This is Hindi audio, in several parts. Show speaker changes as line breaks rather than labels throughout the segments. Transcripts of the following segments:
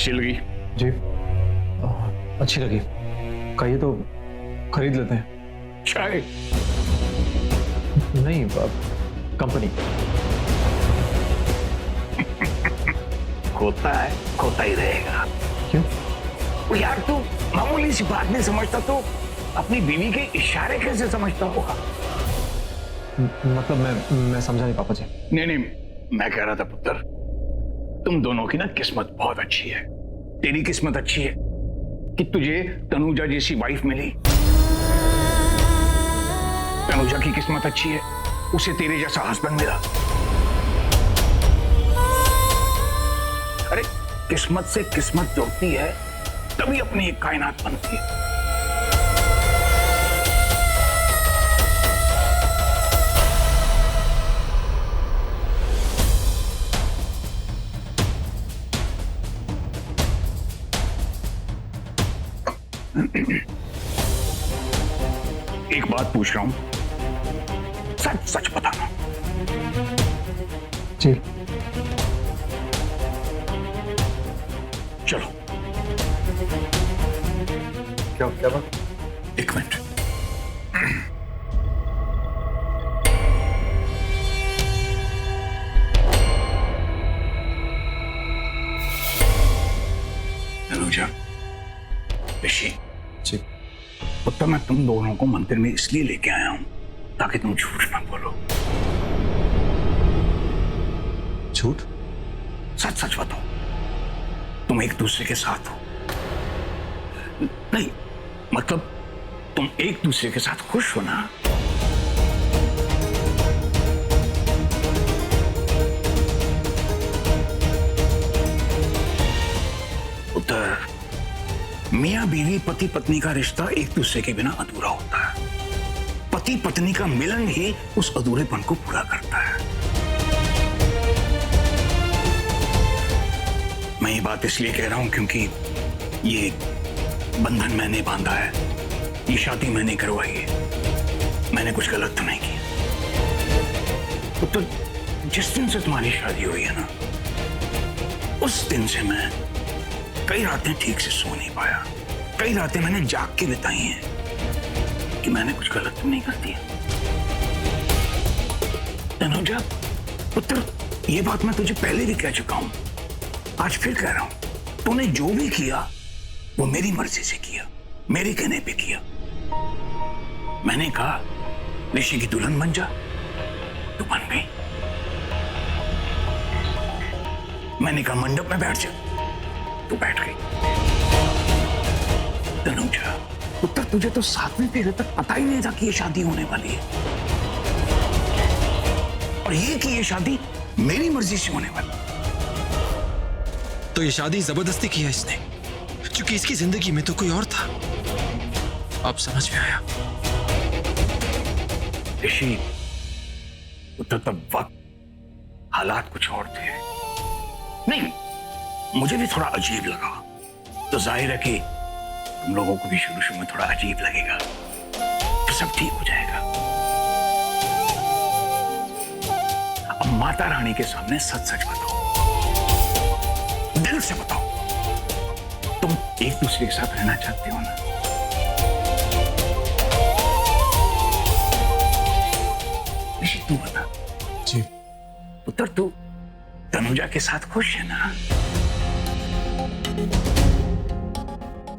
कैसी लगी?
जी अच्छी लगी। कहिए तो खरीद लेते हैं।
चाय?
नहीं, कंपनी।
खोता है, खोता ही रहेगा।
क्यों?
वो यार तू मामूली सी बात नहीं समझता तो अपनी बीवी के इशारे कैसे समझता होगा?
मतलब मैं समझा नहीं पापा जी।
नहीं, मैं कह रहा था पुत्र, तुम दोनों की ना किस्मत बहुत अच्छी है। तेरी किस्मत अच्छी है कि तुझे तनुजा जैसी वाइफ मिली। तनुजा की किस्मत अच्छी है, उसे तेरे जैसा हस्बैंड मिला। अरे किस्मत से किस्मत जुड़ती है तभी अपनी एक कायनात बनती है। एक बात पूछ रहा हूं, सच सच बताना।
जी।
चलो।
क्या बात?
एक मिनट। तनुजा, ऋषि
जी।
पुत्र, मैं तुम दोनों को मंदिर में इसलिए लेके आया हूं ताकि तुम झूठ ना बोलो।
झूठ?
सच सच बताओ, तुम एक दूसरे के साथ हो? नहीं, मतलब तुम एक दूसरे के साथ खुश हो ना? पुत्र, मियां बीवी पति पत्नी का रिश्ता एक दूसरे के बिना अधूरा होता है। पति पत्नी का मिलन ही उस अधूरेपन को पूरा करता है। मैं ये बात इसलिए कह रहा हूं क्योंकि ये बंधन मैंने बांधा है, ये शादी मैंने करवाई है। मैंने कुछ गलत तो नहीं किया। तो जिस दिन से तुम्हारी शादी हुई है ना, उस दिन से मैं कई रातें ठीक से सो नहीं पाया। कई रातें मैंने जाग के बिताई हैं कि मैंने कुछ गलत तो नहीं कर दिया। तनुजा पुत्र, ये बात मैं तुझे पहले भी कह चुका हूं, आज फिर कह रहा हूं, तूने जो भी किया वो मेरी मर्जी से किया, मेरे कहने पे किया। मैंने कहा ऋषि की दुल्हन बन जा, तू बन गई। मैंने कहा मंडप में बैठ जा, तू बैठ गई। तनुजा पुत्र, तुझे तो 7वें फेरे तक पता ही नहीं था कि ये शादी होने वाली है, और ये कि ये शादी मेरी मर्जी से होने वाली।
तो ये शादी जबरदस्ती की है इसने, क्योंकि इसकी जिंदगी में तो कोई और था। अब समझ में आया।
ऋषि पुत्र, तब वक्त हालात कुछ और थे। नहीं, मुझे भी थोड़ा अजीब लगा, तो जाहिर है कि तुम लोगों को भी शुरू शुरू में थोड़ा अजीब लगेगा, तो सब ठीक हो जाएगा। अब माता रानी के सामने सच सच बताओ, दिल से बताओ, तुम एक दूसरे के साथ रहना चाहते हो ना? ऋषि तू बता।
जी।
पुत्र, तू तनुजा के साथ खुश है ना?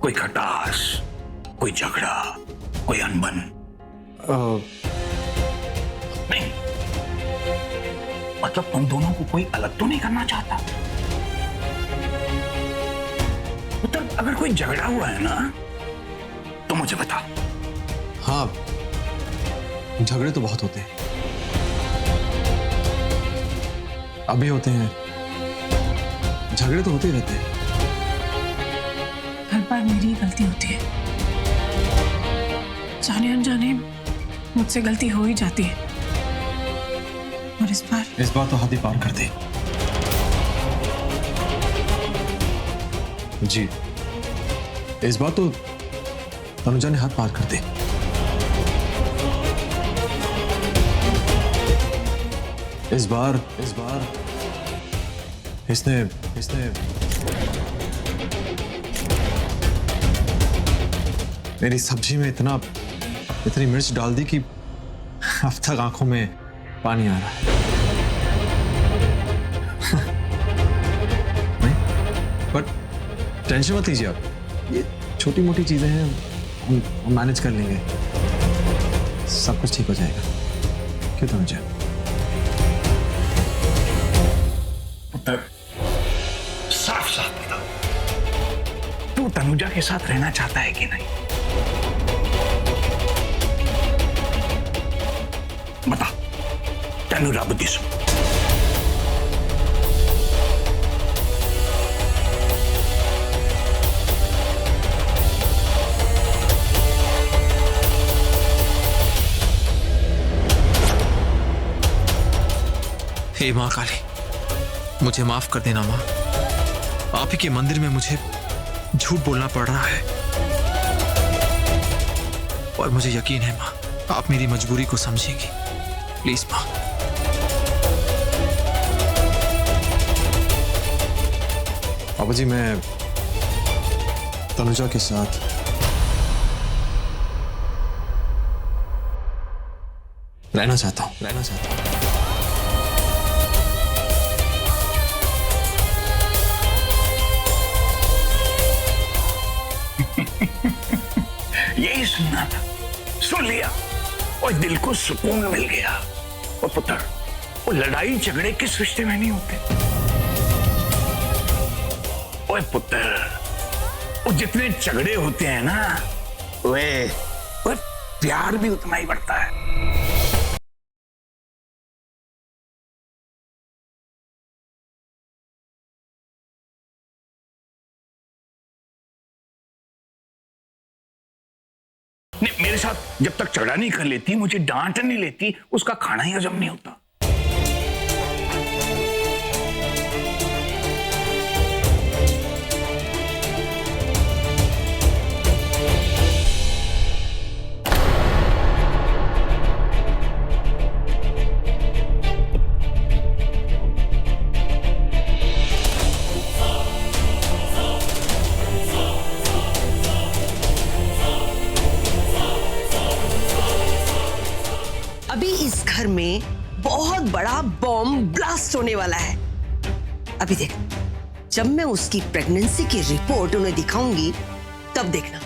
कोई खटास, कोई झगड़ा, कोई अनबन? नहीं, मतलब तुम दोनों को कोई अलग तो नहीं करना चाहता? पुत्र, अगर कोई झगड़ा हुआ है ना तो मुझे बता।
हाँ, झगड़े तो बहुत होते हैं, अभी होते हैं, झगड़े तो होते ही रहते हैं।
हर बार मेरी गलती होती है, जाने अनजाने मुझसे गलती हो ही जाती है, और इस बार
तो हद ही पार कर दी। जी, इस बार तो तनुजा ने हाथ पार कर दी। इस बार इसने मेरी सब्जी में इतनी मिर्च डाल दी कि अब तक आंखों में पानी आ रहा है। नहीं, बट टेंशन मत लीजिए आप, ये छोटी मोटी चीजें हैं, हम मैनेज कर लेंगे, सब कुछ ठीक हो जाएगा। क्यों तनुजा?
पुत्र, साफ साफ बता, तू तनुजा के साथ रहना चाहता है कि नहीं? बता, तनुजा बुद्धि सुन।
हे माँ काली, मुझे माफ कर देना माँ। आप ही के मंदिर में मुझे झूठ बोलना पड़ रहा है, और मुझे यकीन है माँ, आप मेरी मजबूरी को समझेंगी। प्लीज माँ।
पापा जी, मैं तनुजा के साथ रहना चाहता हूँ।
यही सुनना था, सुन लिया और दिल को सुकून मिल गया। और पुत्र, वो लड़ाई झगड़े किस रिश्ते में नहीं होते। ओए पुत्र, वो जितने झगड़े होते हैं ना, वो प्यार भी उतना ही बढ़ता है। मेरे साथ जब तक झगड़ा नहीं कर लेती, मुझे डांट नहीं लेती, उसका खाना ही हजम नहीं होता।
अभी इस घर में बहुत बड़ा बॉम्ब ब्लास्ट होने वाला है। अभी देख, जब मैं उसकी प्रेगनेंसी की रिपोर्ट उन्हें दिखाऊंगी, तब देखना,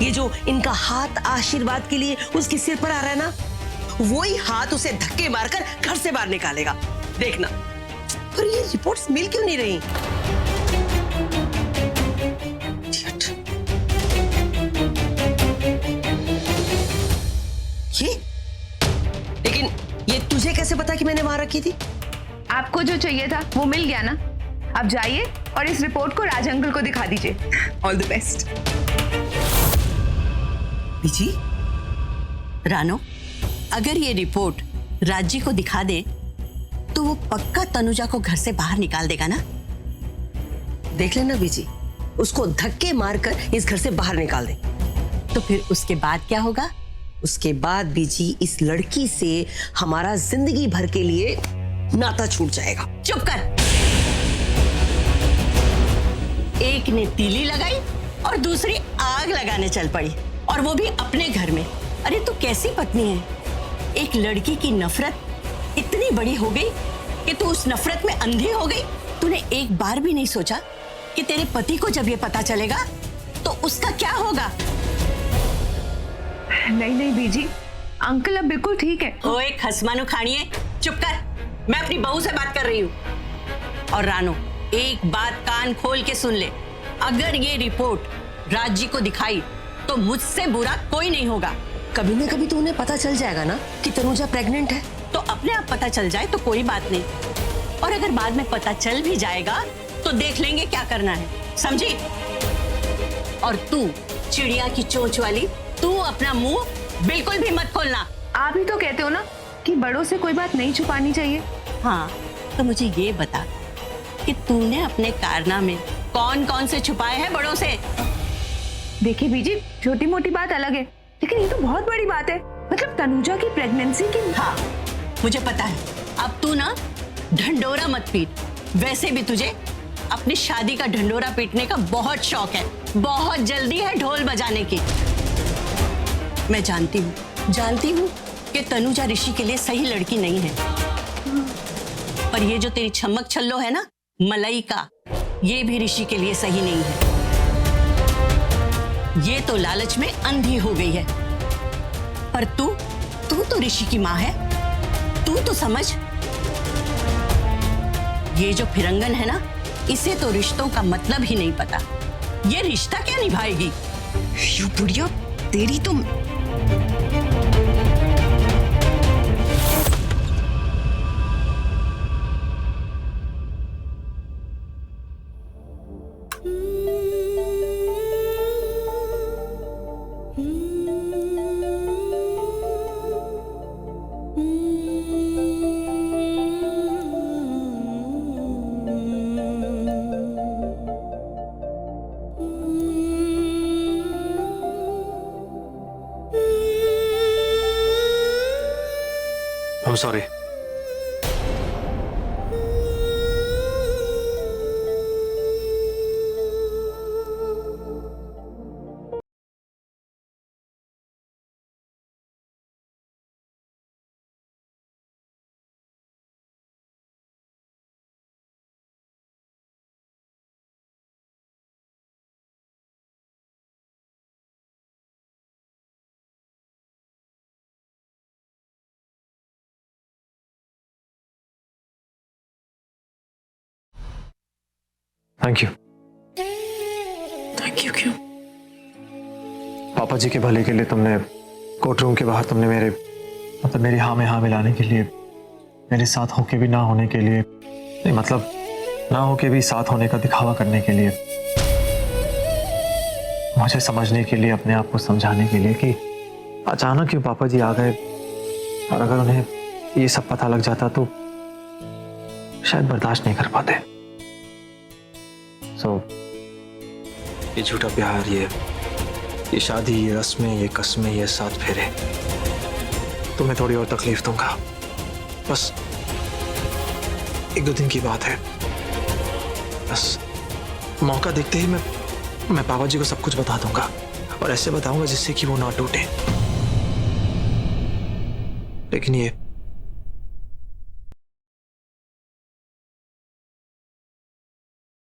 ये जो इनका हाथ आशीर्वाद के लिए उसके सिर पर आ रहा है ना, वही हाथ उसे धक्के मारकर घर से बाहर निकालेगा। देखना। पर ये रिपोर्ट्स मिल क्यों नहीं रही? ये लेकिन ये तुझे कैसे पता कि मैंने वहां रखी थी?
आपको जो चाहिए था वो मिल गया ना। अब जाइए और इस रिपोर्ट को राज अंकल को दिखा दीजिए। All the best.
बीजी, रानो, अगर ये रिपोर्ट राजी को दिखा दे तो वो पक्का तनुजा को घर से बाहर निकाल देगा ना? देख लेना बीजी, उसको धक्के मारकर इस घर से बाहर निकाल दे, तो फिर उसके बाद क्या होगा? उसके बाद बीजी, इस लड़की से हमारा जिंदगी भर के लिए नाता छूट जाएगा। चुप कर। एक ने तीली लगाई और दूसरी आग लगाने चल पड़ी, और वो भी अपने घर में। अरे तू कैसी पत्नी है? एक लड़की की नफरत इतनी बड़ी हो गई कि तू उस नफरत में अंधी हो गई। तूने एक बार भी नहीं सोचा कि तेरे पति को जब ये पता चलेगा तो उसका क्या होगा?
नहीं नहीं बीजी, अंकल अब बिल्कुल ठीक है।
ओए खसमानो खानिए, चुप कर। मैं अपनी बहू से बात कर रही हूँ। और रानो, एक बात कान खोल के सुन ले, अगर ये रिपोर्ट राज जी को दिखाई तो मुझसे बुरा कोई नहीं होगा। कभी ना कभी तो उन्हें पता चल जाएगा ना कि तनुजा प्रेग्नेंट है, तो अपने आप पता चल जाए तो कोई बात नहीं, और अगर बाद में पता चल भी जाएगा तो देख लेंगे क्या करना है, समझी? और तू चिड़िया की चोंच वाली, तू अपना मुंह बिल्कुल भी मत खोलना।
आप ही तो कहते हो ना कि बड़ों से कोई बात नहीं छुपानी चाहिए।
हाँ, तो मुझे ये बता कि तूने अपने कारनामे कौन कौन से छुपाए हैं बड़ों से?
देखिए बीजी, छोटी मोटी बात अलग है, लेकिन ये तो बहुत बड़ी बात है। मतलब तनुजा की प्रेगनेंसी की।
हाँ, मुझे पता है। अब तू ना ढंडोरा मत पीट। वैसे भी तुझे अपनी शादी का ढंडोरा पीटने का बहुत शौक है, बहुत जल्दी है ढोल बजाने की। मैं जानती हूँ कि तनुजा ऋषि के लिए सही लड़की नहीं है, पर ये जो तेरी छमक छल्लो है ना मलाइका, ये भी ऋषि के लिए सही नहीं है। ये तो लालच में अंधी हो गई है, पर तू तो ऋषि की माँ है, तू तो समझ। ये जो फिरंगन है ना, इसे तो रिश्तों का मतलब ही नहीं पता। ये रिश्ता क्या निभाएगी?
यू बुढ़िया, तेरी तो
I'm sorry. Thank you.
Thank you क्यों?
पापा जी के भले के लिए तुमने कोर्ट रूम के बाहर तुमने मेरी हाँ में हाँ मिलाने के लिए, मेरे साथ होके भी ना होने के लिए, नहीं मतलब ना होके भी साथ होने का दिखावा करने के लिए, मुझे समझने के लिए, अपने आप को समझाने के लिए कि अचानक क्यों पापा जी आ गए, और अगर उन्हें ये सब पता लग जाता तो शायद बर्दाश्त नहीं कर पाते। ये झूठा प्यार, ये शादी, ये रस्में, ये कस्में, ये साथ फेरे, तुम्हें थोड़ी और तकलीफ दूंगा। बस 1-2 दिन की बात है। बस मौका देखते ही मैं पापा जी को सब कुछ बता दूंगा, और ऐसे बताऊंगा जिससे कि वो ना टूटे। लेकिन ये